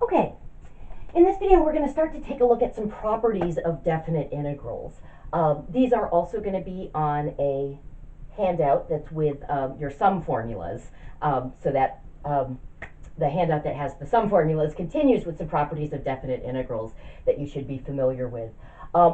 Okay, in this video we're going to start to take a look at some properties of definite integrals. These are also going to be on a handout that's with your sum formulas, so that the handout that has the sum formulas continues with some properties of definite integrals that you should be familiar with.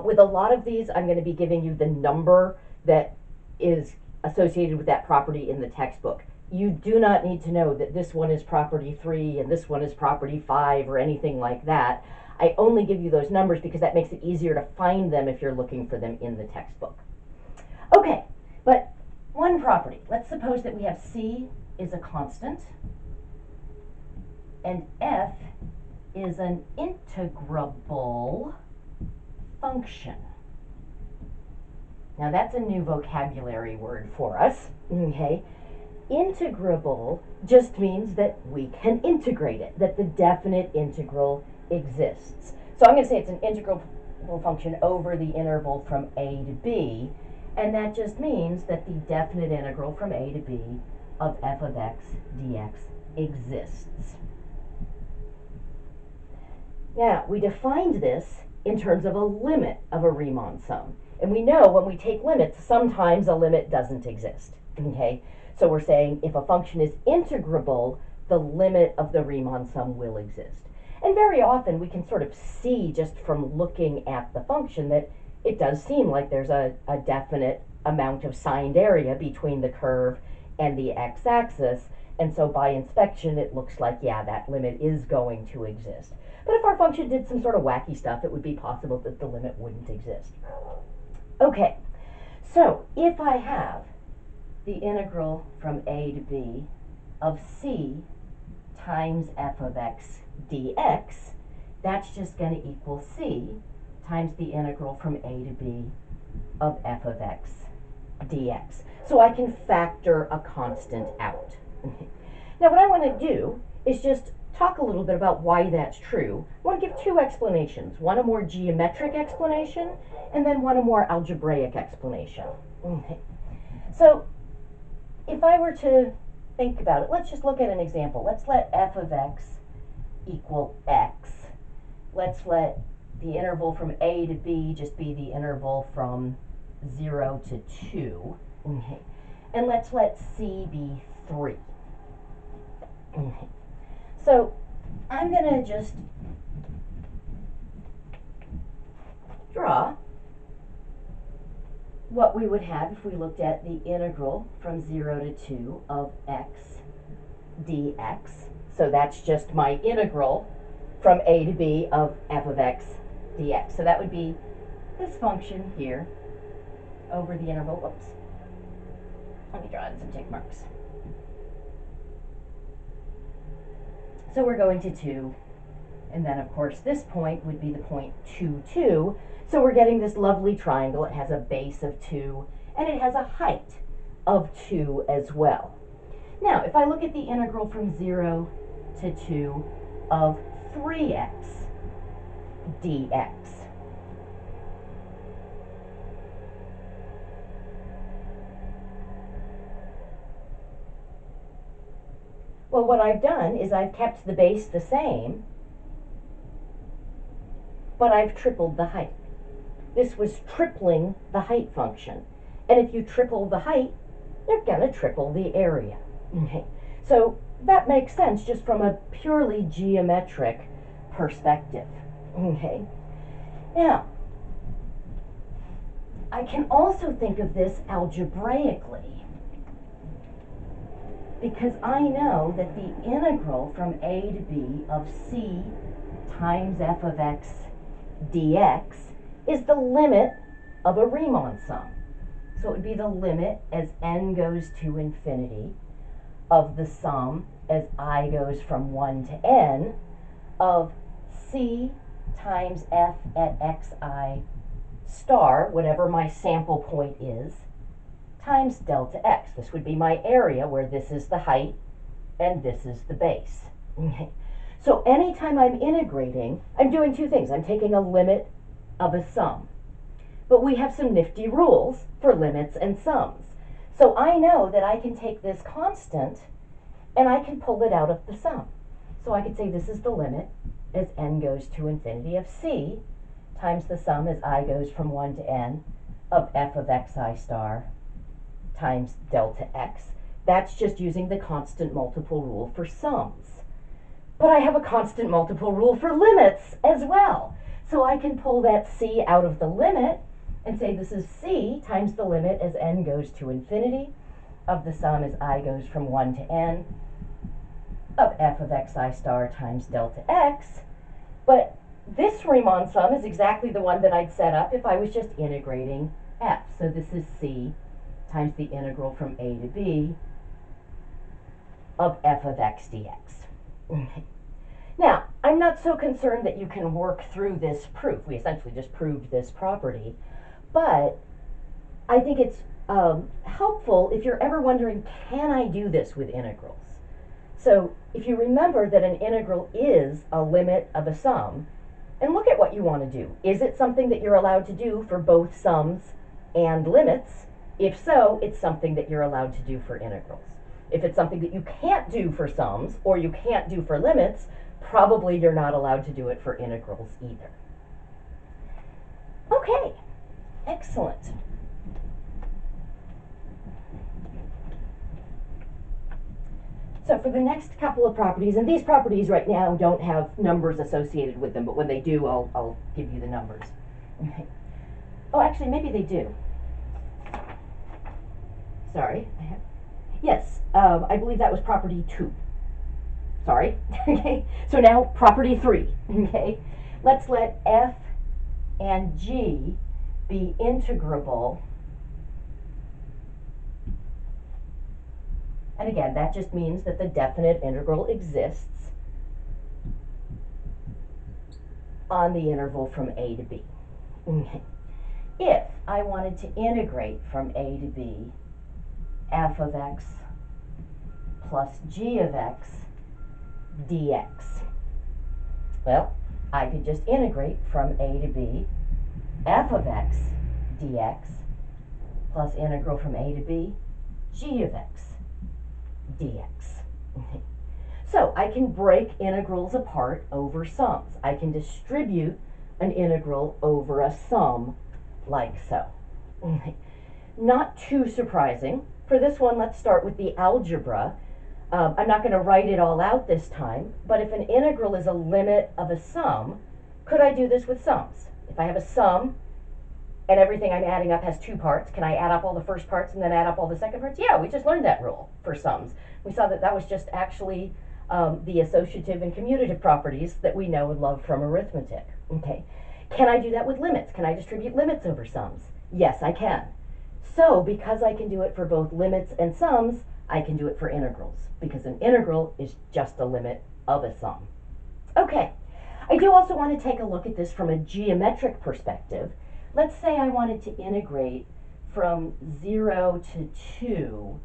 With a lot of these, I'm going to be giving you the number that is associated with that property in the textbook. You do not need to know that this one is property 3 and this one is property 5 or anything like that. I only give you those numbers because that makes it easier to find them if you're looking for them in the textbook. Okay, but one property. Let's suppose that we have C is a constant and F is an integrable function. Now that's a new vocabulary word for us, okay? Integrable just means that we can integrate it, that the definite integral exists. So I'm going to say it's an integrable function over the interval from a to b, and that just means that the definite integral from a to b of f of x dx exists. Now, we defined this in terms of a limit of a Riemann sum. And we know when we take limits, sometimes a limit doesn't exist, okay? So we're saying if a function is integrable, the limit of the Riemann sum will exist. And very often we can sort of see just from looking at the function that it does seem like there's a definite amount of signed area between the curve and the x-axis. And so by inspection, it looks like, yeah, that limit is going to exist. But if our function did some sort of wacky stuff, it would be possible that the limit wouldn't exist. Okay, so if I have the integral from a to b of c times f of x dx, that's just going to equal c times the integral from a to b of f of x dx. So I can factor a constant out. Now what I want to do is just talk a little bit about why that's true. I want to give two explanations, one a more geometric explanation and then one a more algebraic explanation. Okay. So if I were to think about it, let's just look at an example. Let's let f of x equal x. Let's let the interval from a to b just be the interval from 0 to 2. Okay. And let's let c be 3. Okay. So I'm going to just draw what we would have if we looked at the integral from 0 to 2 of x dx. So that's just my integral from a to b of f of x dx. So that would be this function here over the interval. Whoops. Let me draw in some tick marks. So we're going to 2, and then of course this point would be the point 2, 2. So we're getting this lovely triangle. It has a base of 2, and it has a height of 2 as well. Now, if I look at the integral from 0 to 2 of 3x dx, well, what I've done is I've kept the base the same, but I've tripled the height. This was tripling the height function. And if you triple the height, you're going to triple the area. Okay. So that makes sense just from a purely geometric perspective. Okay. Now, I can also think of this algebraically, because I know that the integral from a to b of c times f of x dx is the limit of a Riemann sum. So it would be the limit as n goes to infinity of the sum as I goes from 1 to n of c times f at xi star, whatever my sample point is, times delta x. This would be my area where this is the height and this is the base. Okay. So anytime I'm integrating, I'm doing two things. I'm taking a limit of a sum. But we have some nifty rules for limits and sums. So I know that I can take this constant and I can pull it out of the sum. So I could say this is the limit as n goes to infinity of c times the sum as I goes from 1 to n of f of xi star times delta x. That's just using the constant multiple rule for sums. But I have a constant multiple rule for limits as well. So I can pull that c out of the limit and say this is c times the limit as n goes to infinity of the sum as I goes from 1 to n of f of xi star times delta x. But this Riemann sum is exactly the one that I'd set up if I was just integrating f. So this is c times the integral from a to b of f of x dx. Now, I'm not so concerned that you can work through this proof. We essentially just proved this property. But I think it's helpful if you're ever wondering, can I do this with integrals? So if you remember that an integral is a limit of a sum, and look at what you want to do. Is it something that you're allowed to do for both sums and limits? If so, it's something that you're allowed to do for integrals. If it's something that you can't do for sums or you can't do for limits, probably you're not allowed to do it for integrals either. Okay, excellent. So for the next couple of properties, and these properties right now don't have numbers associated with them, but when they do, I'll give you the numbers. Okay. Oh, actually, maybe they do. Sorry. Yes, I believe that was property 2. Sorry. Okay. So now property 3. Okay. Let's let f and g be integrable. And again, that just means that the definite integral exists on the interval from a to b. Okay. If I wanted to integrate from a to b f of x plus g of x dx, well, I could just integrate from a to b f of x dx plus integral from a to b g of x dx. So I can break integrals apart over sums. I can distribute an integral over a sum like so. Not too surprising. For this one, let's start with the algebra. I'm not going to write it all out this time, but if an integral is a limit of a sum, could I do this with sums? If I have a sum and everything I'm adding up has 2 parts, can I add up all the first parts and then add up all the second parts? Yeah, we just learned that rule for sums. We saw that that was just actually the associative and commutative properties that we know and love from arithmetic. Okay. Can I do that with limits? Can I distribute limits over sums? Yes, I can. So because I can do it for both limits and sums, I can do it for integrals, because an integral is just a limit of a sum. Okay, I do also want to take a look at this from a geometric perspective. Let's say I wanted to integrate from 0 to 2,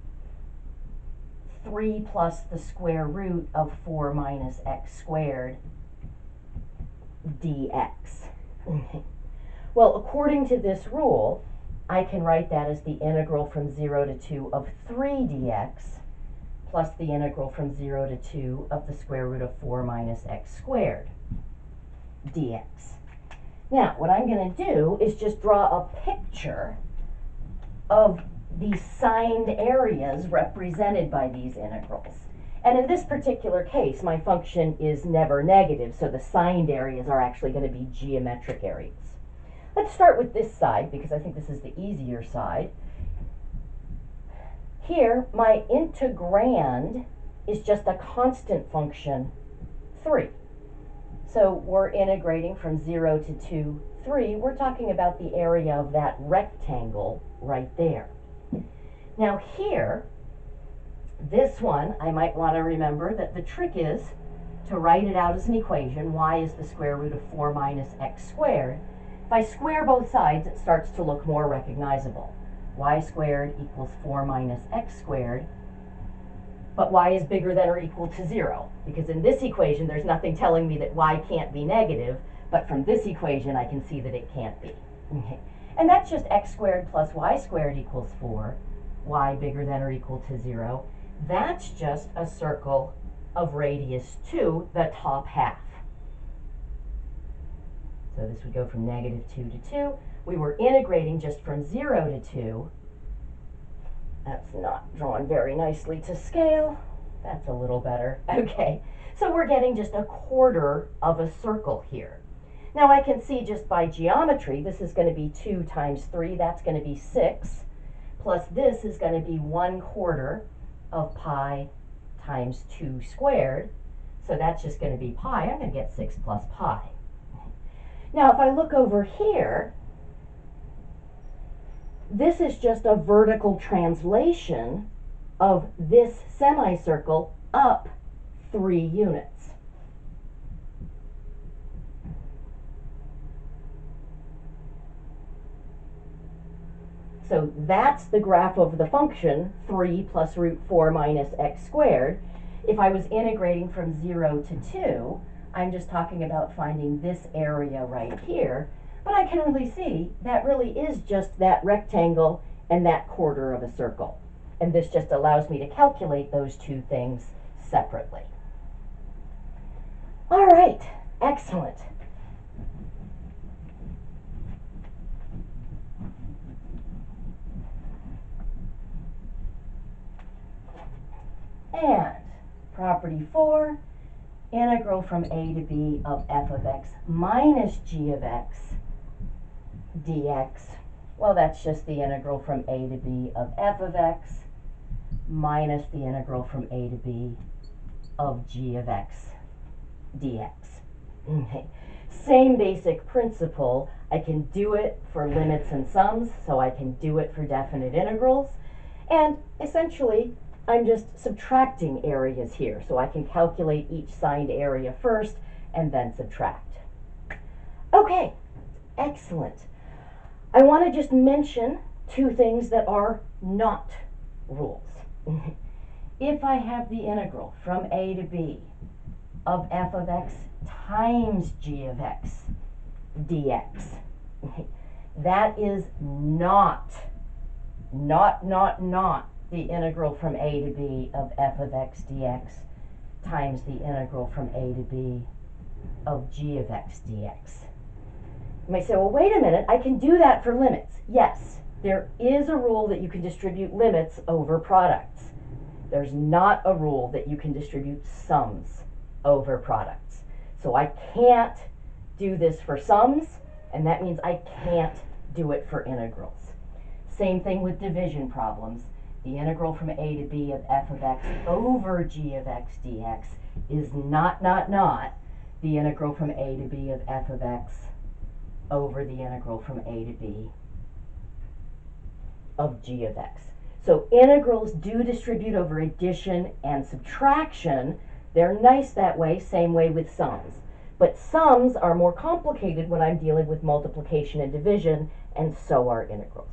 3 plus the square root of 4 minus x squared dx. Well, according to this rule, I can write that as the integral from 0 to 2 of 3 dx plus the integral from 0 to 2 of the square root of 4 minus x squared dx. Now, what I'm going to do is just draw a picture of the signed areas represented by these integrals. And in this particular case, my function is never negative, so the signed areas are actually going to be geometric areas. Let's start with this side, because I think this is the easier side. Here, my integrand is just a constant function, 3. So we're integrating from 0 to 2, 3. We're talking about the area of that rectangle right there. Now here, this one, I might want to remember that the trick is to write it out as an equation. Y is the square root of 4 minus x squared. If I square both sides, it starts to look more recognizable. Y squared equals 4 minus x squared, but y is bigger than or equal to 0, because in this equation there's nothing telling me that y can't be negative, but from this equation I can see that it can't be. Okay. And that's just x squared plus y squared equals 4, y bigger than or equal to 0. That's just a circle of radius 2, the top half. So this would go from negative 2 to 2. We were integrating just from 0 to 2. That's not drawn very nicely to scale. That's a little better. Okay, so we're getting just a quarter of a circle here. Now I can see just by geometry, this is going to be 2 times 3, that's going to be 6, plus this is going to be 1/4 of pi times 2 squared. So that's just going to be pi. I'm going to get 6 plus pi. Now if I look over here, this is just a vertical translation of this semicircle up 3 units. So that's the graph of the function 3 plus root 4 minus x squared. If I was integrating from 0 to 2, I'm just talking about finding this area right here. But I can really see that really is just that rectangle and that quarter of a circle. And this just allows me to calculate those two things separately. All right, excellent. And property 4, integral from a to b of f of x minus g of x dx. Well, that's just the integral from a to b of f of x minus the integral from a to b of g of x dx. Okay. Same basic principle. I can do it for limits and sums, so I can do it for definite integrals. And essentially, I'm just subtracting areas here, so I can calculate each signed area first and then subtract. Okay, excellent. I want to just mention two things that are not rules. If I have the integral from a to b of f of x times g of x dx, that is not the integral from a to b of f of x dx times the integral from a to b of g of x dx. You might say, well, wait a minute, I can do that for limits. Yes, there is a rule that you can distribute limits over products. There's not a rule that you can distribute sums over products. So I can't do this for sums, and that means I can't do it for integrals. Same thing with division problems. The integral from a to b of f of x over g of x dx is not the integral from a to b of f of x over the integral from a to b of g of x. So integrals do distribute over addition and subtraction. They're nice that way, same way with sums. But sums are more complicated when I'm dealing with multiplication and division, and so are integrals.